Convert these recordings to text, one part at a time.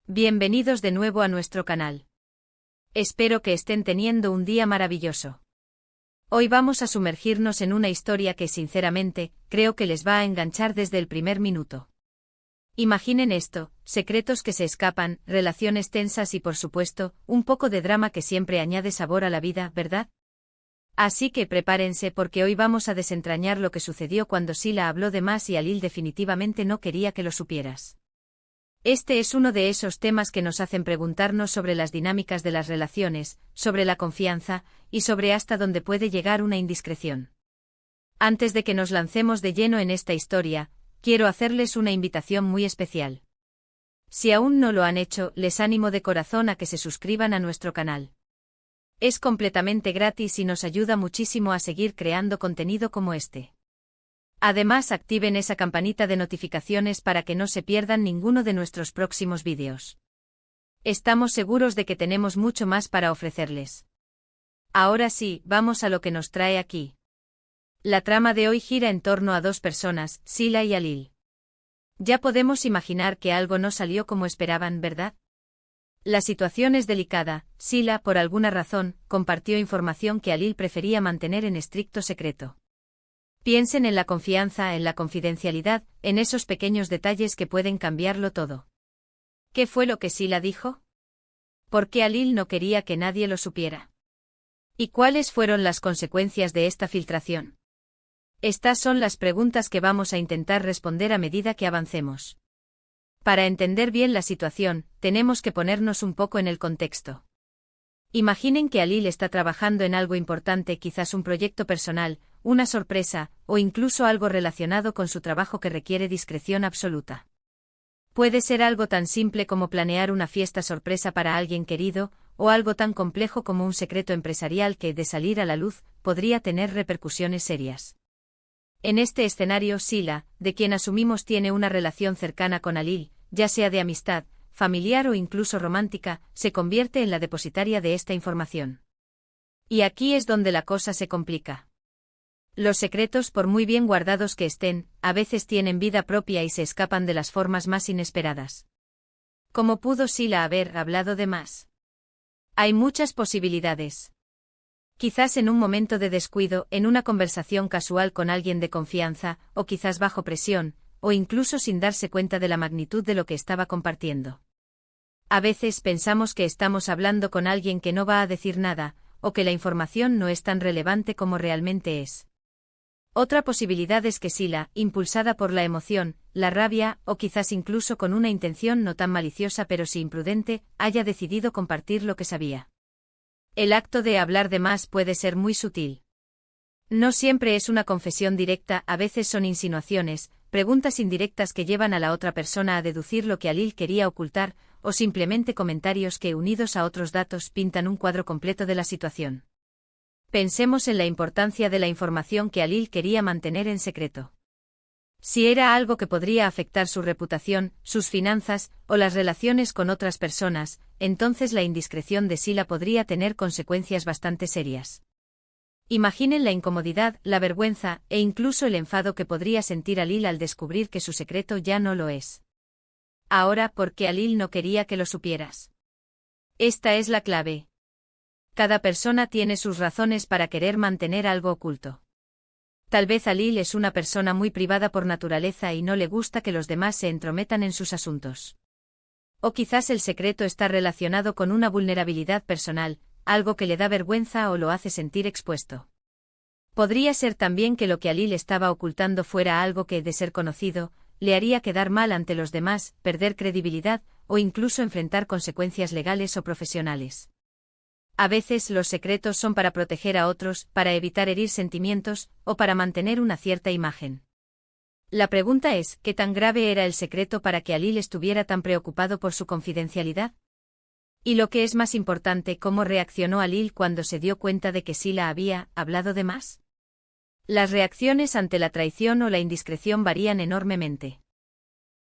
Bienvenidos de nuevo a nuestro canal. Espero que estén teniendo un día maravilloso. Hoy vamos a sumergirnos en una historia que sinceramente, creo que les va a enganchar desde el primer minuto. Imaginen esto, secretos que se escapan, relaciones tensas y por supuesto, un poco de drama que siempre añade sabor a la vida, ¿verdad? Así que prepárense porque hoy vamos a desentrañar lo que sucedió cuando Sila habló de más y Alil definitivamente no quería que lo supieras. Este es uno de esos temas que nos hacen preguntarnos sobre las dinámicas de las relaciones, sobre la confianza, y sobre hasta dónde puede llegar una indiscreción. Antes de que nos lancemos de lleno en esta historia, quiero hacerles una invitación muy especial. Si aún no lo han hecho, les animo de corazón a que se suscriban a nuestro canal. Es completamente gratis y nos ayuda muchísimo a seguir creando contenido como este. Además, activen esa campanita de notificaciones para que no se pierdan ninguno de nuestros próximos vídeos. Estamos seguros de que tenemos mucho más para ofrecerles. Ahora sí, vamos a lo que nos trae aquí. La trama de hoy gira en torno a dos personas, Sila y Alil. Ya podemos imaginar que algo no salió como esperaban, ¿verdad? La situación es delicada. Sila, por alguna razón, compartió información que Alil prefería mantener en estricto secreto. Piensen en la confianza, en la confidencialidad, en esos pequeños detalles que pueden cambiarlo todo. ¿Qué fue lo que Sila dijo? ¿Por qué Alil no quería que nadie lo supiera? ¿Y cuáles fueron las consecuencias de esta filtración? Estas son las preguntas que vamos a intentar responder a medida que avancemos. Para entender bien la situación, tenemos que ponernos un poco en el contexto. Imaginen que Alil está trabajando en algo importante, quizás un proyecto personal, una sorpresa, o incluso algo relacionado con su trabajo que requiere discreción absoluta. Puede ser algo tan simple como planear una fiesta sorpresa para alguien querido, o algo tan complejo como un secreto empresarial que, de salir a la luz, podría tener repercusiones serias. En este escenario, Sila, de quien asumimos tiene una relación cercana con Alil, ya sea de amistad, familiar o incluso romántica, se convierte en la depositaria de esta información. Y aquí es donde la cosa se complica. Los secretos, por muy bien guardados que estén, a veces tienen vida propia y se escapan de las formas más inesperadas. ¿Cómo pudo Sila haber hablado de más? Hay muchas posibilidades. Quizás en un momento de descuido, en una conversación casual con alguien de confianza, o quizás bajo presión, o incluso sin darse cuenta de la magnitud de lo que estaba compartiendo. A veces pensamos que estamos hablando con alguien que no va a decir nada, o que la información no es tan relevante como realmente es. Otra posibilidad es que Sila, impulsada por la emoción, la rabia, o quizás incluso con una intención no tan maliciosa pero sí imprudente, haya decidido compartir lo que sabía. El acto de hablar de más puede ser muy sutil. No siempre es una confesión directa, a veces son insinuaciones, preguntas indirectas que llevan a la otra persona a deducir lo que Alil quería ocultar, o simplemente comentarios que, unidos a otros datos, pintan un cuadro completo de la situación. Pensemos en la importancia de la información que Alil quería mantener en secreto. Si era algo que podría afectar su reputación, sus finanzas, o las relaciones con otras personas, entonces la indiscreción de Sila podría tener consecuencias bastante serias. Imaginen la incomodidad, la vergüenza, e incluso el enfado que podría sentir Alil al descubrir que su secreto ya no lo es. Ahora, ¿por qué Alil no quería que lo supieras? Esta es la clave. Cada persona tiene sus razones para querer mantener algo oculto. Tal vez Alil es una persona muy privada por naturaleza y no le gusta que los demás se entrometan en sus asuntos. O quizás el secreto está relacionado con una vulnerabilidad personal, algo que le da vergüenza o lo hace sentir expuesto. Podría ser también que lo que Alil estaba ocultando fuera algo que, de ser conocido, le haría quedar mal ante los demás, perder credibilidad, o incluso enfrentar consecuencias legales o profesionales. A veces los secretos son para proteger a otros, para evitar herir sentimientos, o para mantener una cierta imagen. La pregunta es, ¿qué tan grave era el secreto para que Alil estuviera tan preocupado por su confidencialidad? Y lo que es más importante, ¿cómo reaccionó Alil cuando se dio cuenta de que Sila había hablado de más? Las reacciones ante la traición o la indiscreción varían enormemente.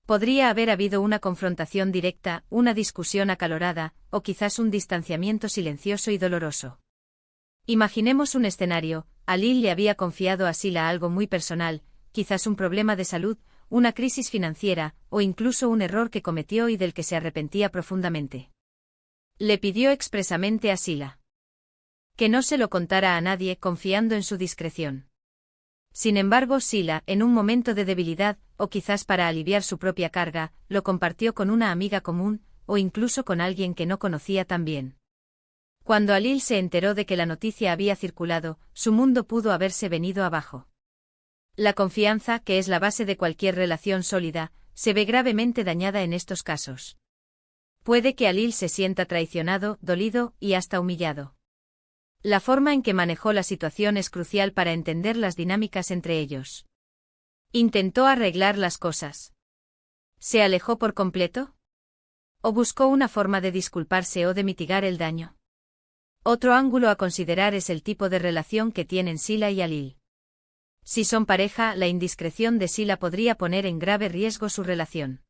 Podría haber habido una confrontación directa, una discusión acalorada, o quizás un distanciamiento silencioso y doloroso. Imaginemos un escenario: Alil le había confiado a Sila algo muy personal, quizás un problema de salud, una crisis financiera, o incluso un error que cometió y del que se arrepentía profundamente. Le pidió expresamente a Sila que no se lo contara a nadie, confiando en su discreción. Sin embargo, Sila, en un momento de debilidad, o quizás para aliviar su propia carga, lo compartió con una amiga común, o incluso con alguien que no conocía tan bien. Cuando Alil se enteró de que la noticia había circulado, su mundo pudo haberse venido abajo. La confianza, que es la base de cualquier relación sólida, se ve gravemente dañada en estos casos. Puede que Alil se sienta traicionado, dolido y hasta humillado. La forma en que manejó la situación es crucial para entender las dinámicas entre ellos. ¿Intentó arreglar las cosas? ¿Se alejó por completo? ¿O buscó una forma de disculparse o de mitigar el daño? Otro ángulo a considerar es el tipo de relación que tienen Sila y Alil. Si son pareja, la indiscreción de Sila podría poner en grave riesgo su relación.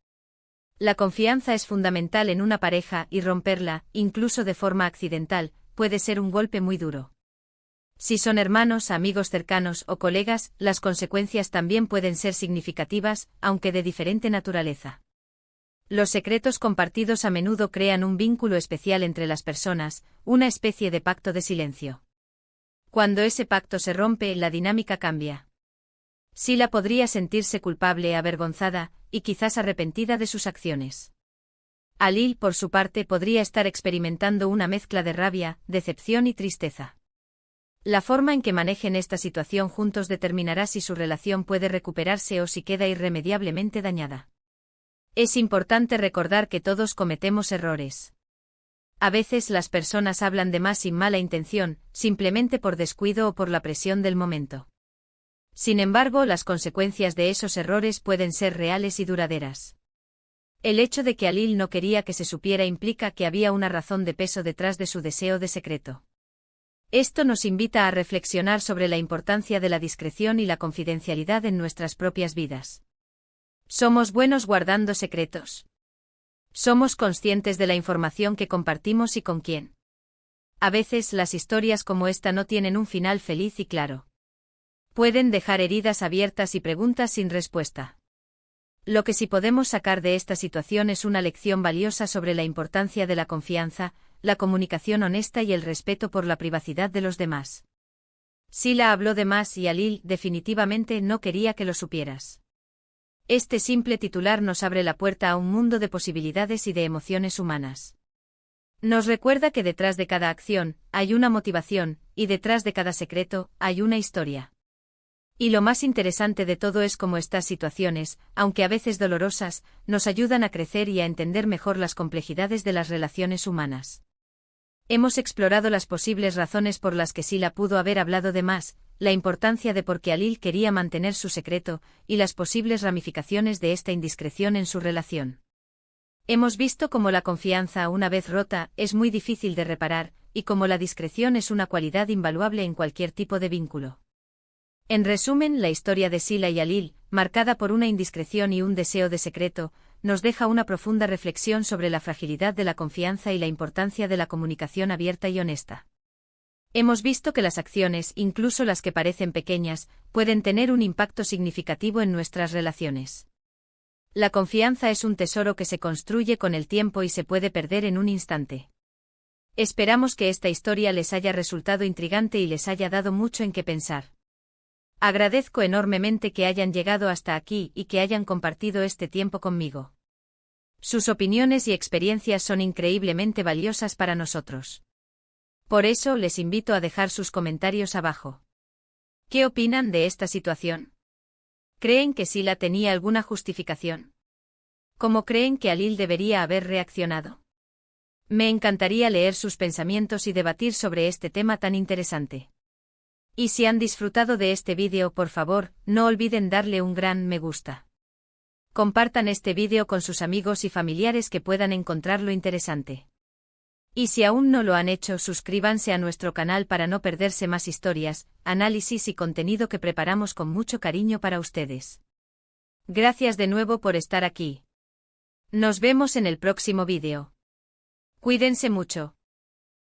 La confianza es fundamental en una pareja y romperla, incluso de forma accidental, puede ser un golpe muy duro. Si son hermanos, amigos cercanos o colegas, las consecuencias también pueden ser significativas, aunque de diferente naturaleza. Los secretos compartidos a menudo crean un vínculo especial entre las personas, una especie de pacto de silencio. Cuando ese pacto se rompe, la dinámica cambia. Sila podría sentirse culpable, avergonzada, y quizás arrepentida de sus acciones. Alil, por su parte, podría estar experimentando una mezcla de rabia, decepción y tristeza. La forma en que manejen esta situación juntos determinará si su relación puede recuperarse o si queda irremediablemente dañada. Es importante recordar que todos cometemos errores. A veces las personas hablan de más sin mala intención, simplemente por descuido o por la presión del momento. Sin embargo, las consecuencias de esos errores pueden ser reales y duraderas. El hecho de que Alil no quería que se supiera implica que había una razón de peso detrás de su deseo de secreto. Esto nos invita a reflexionar sobre la importancia de la discreción y la confidencialidad en nuestras propias vidas. ¿Somos buenos guardando secretos? ¿Somos conscientes de la información que compartimos y con quién? A veces las historias como esta no tienen un final feliz y claro. Pueden dejar heridas abiertas y preguntas sin respuesta. Lo que sí podemos sacar de esta situación es una lección valiosa sobre la importancia de la confianza, la comunicación honesta y el respeto por la privacidad de los demás. Sila habló de más y Alil definitivamente no quería que lo supieras. Este simple titular nos abre la puerta a un mundo de posibilidades y de emociones humanas. Nos recuerda que detrás de cada acción hay una motivación, y detrás de cada secreto hay una historia. Y lo más interesante de todo es cómo estas situaciones, aunque a veces dolorosas, nos ayudan a crecer y a entender mejor las complejidades de las relaciones humanas. Hemos explorado las posibles razones por las que Sila pudo haber hablado de más, la importancia de por qué Alil quería mantener su secreto, y las posibles ramificaciones de esta indiscreción en su relación. Hemos visto cómo la confianza, una vez rota, es muy difícil de reparar, y cómo la discreción es una cualidad invaluable en cualquier tipo de vínculo. En resumen, la historia de Sila y Alil, marcada por una indiscreción y un deseo de secreto, nos deja una profunda reflexión sobre la fragilidad de la confianza y la importancia de la comunicación abierta y honesta. Hemos visto que las acciones, incluso las que parecen pequeñas, pueden tener un impacto significativo en nuestras relaciones. La confianza es un tesoro que se construye con el tiempo y se puede perder en un instante. Esperamos que esta historia les haya resultado intrigante y les haya dado mucho en qué pensar. Agradezco enormemente que hayan llegado hasta aquí y que hayan compartido este tiempo conmigo. Sus opiniones y experiencias son increíblemente valiosas para nosotros. Por eso les invito a dejar sus comentarios abajo. ¿Qué opinan de esta situación? ¿Creen que Sila tenía alguna justificación? ¿Cómo creen que Alil debería haber reaccionado? Me encantaría leer sus pensamientos y debatir sobre este tema tan interesante. Y si han disfrutado de este vídeo, por favor, no olviden darle un gran me gusta. Compartan este vídeo con sus amigos y familiares que puedan encontrarlo interesante. Y si aún no lo han hecho, suscríbanse a nuestro canal para no perderse más historias, análisis y contenido que preparamos con mucho cariño para ustedes. Gracias de nuevo por estar aquí. Nos vemos en el próximo vídeo. Cuídense mucho.